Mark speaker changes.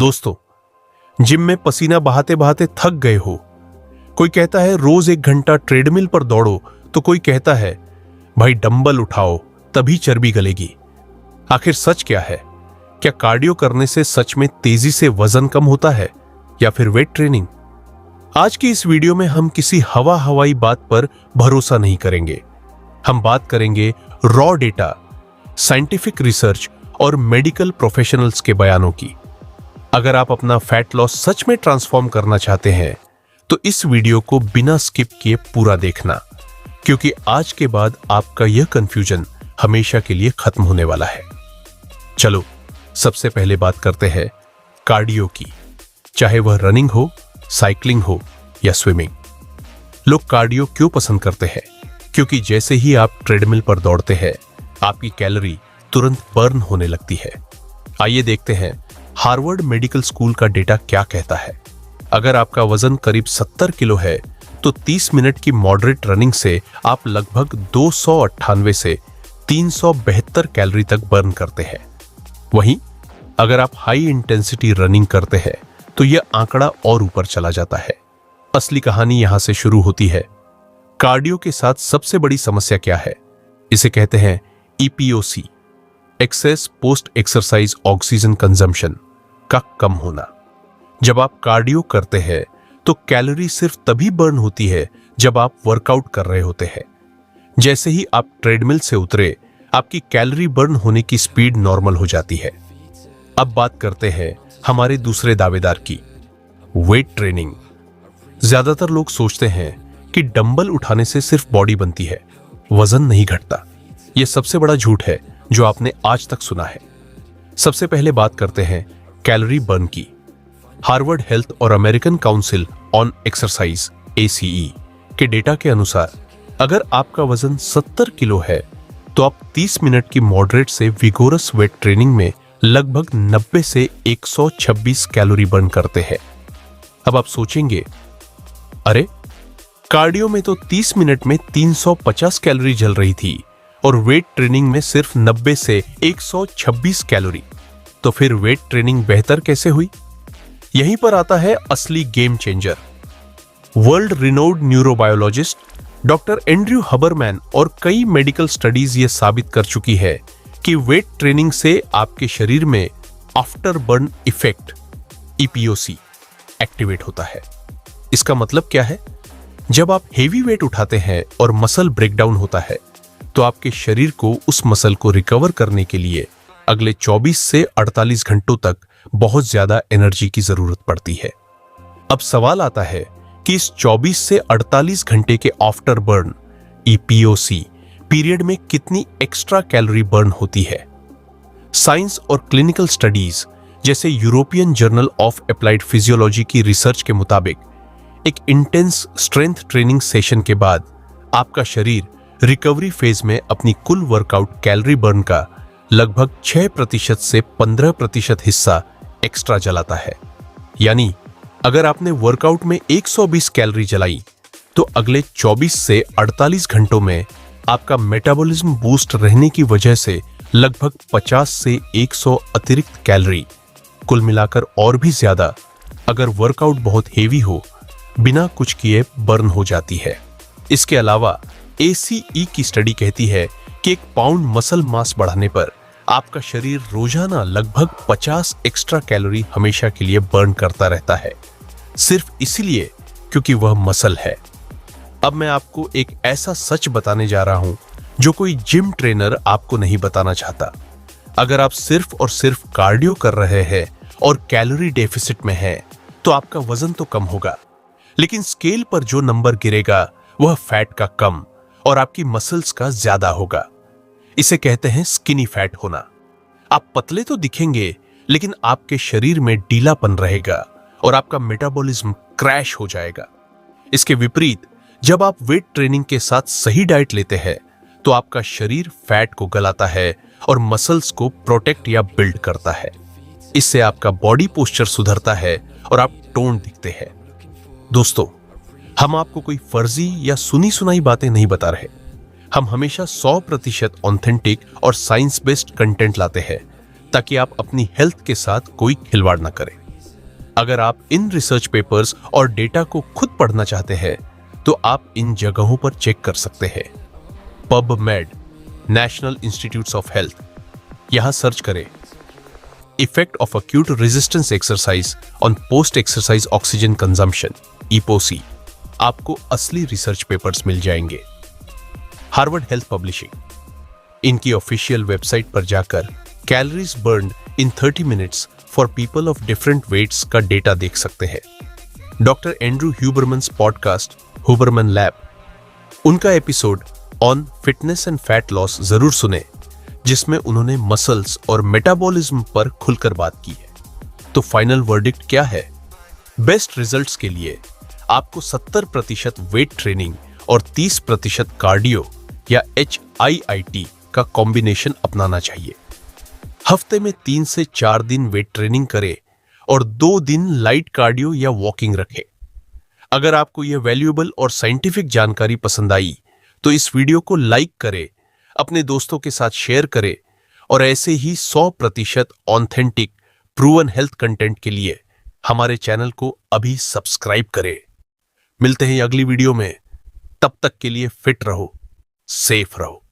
Speaker 1: दोस्तों, जिम में पसीना बहाते बहाते थक गए हो। कोई कहता है रोज 1 घंटा ट्रेडमिल पर दौड़ो, तो कोई कहता है भाई डंबल उठाओ तभी चर्बी गलेगी। आखिर सच क्या है? क्या कार्डियो करने से सच में तेजी से वजन कम होता है या फिर वेट ट्रेनिंग? आज की इस वीडियो में हम किसी हवाई बात पर भरोसा नहीं करेंगे। हम बात करेंगे रॉ डेटा, साइंटिफिक रिसर्च और मेडिकल प्रोफेशनल्स के बयानों की। अगर आप अपना फैट लॉस सच में ट्रांसफॉर्म करना चाहते हैं तो इस वीडियो को बिना स्किप किए पूरा देखना, क्योंकि आज के बाद आपका यह कंफ्यूजन हमेशा के लिए खत्म होने वाला है। चलो सबसे पहले बात करते हैं कार्डियो की, चाहे वह रनिंग हो, साइकिलिंग हो या स्विमिंग। लोग कार्डियो क्यों पसंद करते हैं? क्योंकि जैसे ही आप ट्रेडमिल पर दौड़ते हैं आपकी कैलोरी तुरंत बर्न होने लगती है। आइए देखते हैं हार्वर्ड मेडिकल स्कूल का डेटा क्या कहता है। अगर आपका वजन करीब 70 किलो है तो 30 मिनट की मॉडरेट रनिंग से आप लगभग 298 से 372 कैलोरी तक बर्न करते हैं। वहीं अगर आप हाई इंटेंसिटी रनिंग करते हैं तो यह आंकड़ा और ऊपर चला जाता है। असली कहानी यहां से शुरू होती है। कार्डियो के साथ सबसे बड़ी समस्या क्या है? इसे कहते हैं EPOC, excess post exercise oxygen consumption का कम होना। जब आप कार्डियो करते हैं तो कैलोरी सिर्फ तभी बर्न होती है जब आप वर्कआउट कर रहे होते हैं। जैसे ही आप ट्रेडमिल से उतरे आपकी कैलोरी बर्न होने की स्पीड नॉर्मल हो जाती है। अब बात करते हैं हमारे दूसरे दावेदार की, वेट ट्रेनिंग। ज्यादातर लोग सोचते हैं कि डंबल उठाने से सिर्फ बॉडी बनती है, वजन नहीं घटता। यह सबसे बड़ा झूठ है जो आपने आज तक सुना है। सबसे पहले बात करते हैं कैलोरी बर्न की। हार्वर्ड हेल्थ और American council on exercise ACE के डेटा के अनुसार अगर आपका वजन 70 किलो है तो आप 30 मिनट की मॉडरेट से विगोरस वेट ट्रेनिंग में लगभग 90 से 126 कैलोरी बर्न करते हैं। अब आप सोचेंगे, अरे कार्डियो में तो 30 मिनट में 350 कैलोरी जल रही थी और वेट ट्रेनिंग में सिर्फ 90 से 126 कैलोरी, तो फिर वेट ट्रेनिंग बेहतर कैसे हुई? यहीं पर आता है असली game changer. World renowned neurobiologist doctor Andrew Huberman और कई मेडिकल स्टडीज ये साबित कर चुकी है कि वेट ट्रेनिंग से आपके शरीर में after burn effect EPOC activate होता है। इसका मतलब क्या है? जब आप हेवी वेट उठाते हैं और मसल ब्रेकडाउन होता है तो आपके शरीर को उस मसल को रिकवर करने के लिए अगले 24 से 48 घंटों तक बहुत ज्यादा एनर्जी की जरूरत पड़ती है। अब सवाल आता है कि इस 24 से 48 घंटे के आफ्टर बर्न EPOC पीरियड में कितनी एक्स्ट्रा कैलोरी बर्न होती है। साइंस और क्लिनिकल स्टडीज जैसे European journal of applied physiology की रिसर्च के मुताबिक एक इंटेंस स्ट्रेंथ ट्रेनिंग सेशन के बाद आपका शरीर रिकवरी फेज में अपनी कुल वर्कआउट कैलोरी बर्न का लगभग 6% से 15% हिस्सा एक्स्ट्रा जलाता है। यानी अगर आपने वर्कआउट में 120 कैलोरी जलाई तो अगले 24 से 48 घंटों में आपका मेटाबॉलिज्म बूस्ट रहने की वजह से लगभग 50 से 100 अतिरिक्त कैलोरी, कुल मिलाकर और भी ज्यादा अगर वर्कआउट बहुत हेवी हो, बिना कुछ किए बर्न हो जाती है। इसके अलावा ACE की स्टडी कहती है कि 1 पाउंड मसल मास बढ़ाने पर आपका शरीर रोजाना लगभग 50 एक्स्ट्रा कैलोरी हमेशा के लिए बर्न करता रहता है, सिर्फ इसलिए क्योंकि वह मसल है। अब मैं आपको एक ऐसा सच बताने जा रहा हूं जो कोई जिम ट्रेनर आपको नहीं बताना चाहता। अगर आप सिर्फ और सिर्फ कार्डियो कर रहे हैं और कैलोरी डेफिसिट में हैं, तो आपका वजन तो कम होगा, लेकिन स्केल पर जो नंबर गिरेगा वह फैट का कम और आपकी मसल्स का ज्यादा होगा। इसे कहते हैं स्किनी फैट होना। आप पतले तो दिखेंगे लेकिन आपके शरीर में ढीलापन रहेगा और आपका मेटाबॉलिज्म क्रैश हो जाएगा। इसके विपरीत जब आप वेट ट्रेनिंग के साथ सही डाइट लेते हैं तो आपका शरीर फैट को गलाता है और मसल्स को प्रोटेक्ट या बिल्ड करता है। इससे आपका बॉडी पोस्चर सुधरता है और आप टोन दिखते हैं। दोस्तों, हम आपको कोई फर्जी या सुनी सुनाई बातें नहीं बता रहे। हम हमेशा 100% ऑथेंटिक और साइंस बेस्ड कंटेंट लाते हैं ताकि आप अपनी हेल्थ के साथ कोई खिलवाड़ ना करें। अगर आप इन रिसर्च पेपर्स और डेटा को खुद पढ़ना चाहते हैं तो आप इन जगहों पर चेक कर सकते हैं। PubMed, national institutes of health, यहां सर्च करें effect of acute resistance exercise on post exercise oxygen consumption, EPOC. आपको असली रिसर्च पेपर्स मिल जाएंगे। हार्वर्ड हेल्थ पब्लिशिंग, इनकी ऑफिशियल वेबसाइट पर जाकर calories burned in 30 minutes for people of different weights का डेटा देख सकते हैं। Doctor Andrew Huberman's podcast Huberman lab, उनका episode on fitness and fat loss जरूर सुने, जिसमें उन्होंने मसल्स और मेटाबॉलिज्म पर खुलकर बात की है। तो फाइनल वर्डिक्ट क्या है? बेस्ट रिजल्ट्स के लिए आपको 70% वेट ट्रेनिंग और 30% कार्डियो या HIIT का कॉम्बिनेशन अपनाना चाहिए। हफ्ते में 3 से 4 दिन वेट ट्रेनिंग करें और 2 दिन लाइट कार्डियो या वॉकिंग रखें। अगर आपको यह वैल्यूएबल और साइंटिफिक जानकारी पसंद आई तो इस वीडियो को लाइक करें, अपने दोस्तों के साथ शेयर करें और ऐसे ही 100% ऑथेंटिक प्रूवन हेल्थ कंटेंट के लिए हमारे चैनल को अभी सब्सक्राइब करें। मिलते हैं अगली वीडियो में, तब तक के लिए फिट रहो, सेफ रहो।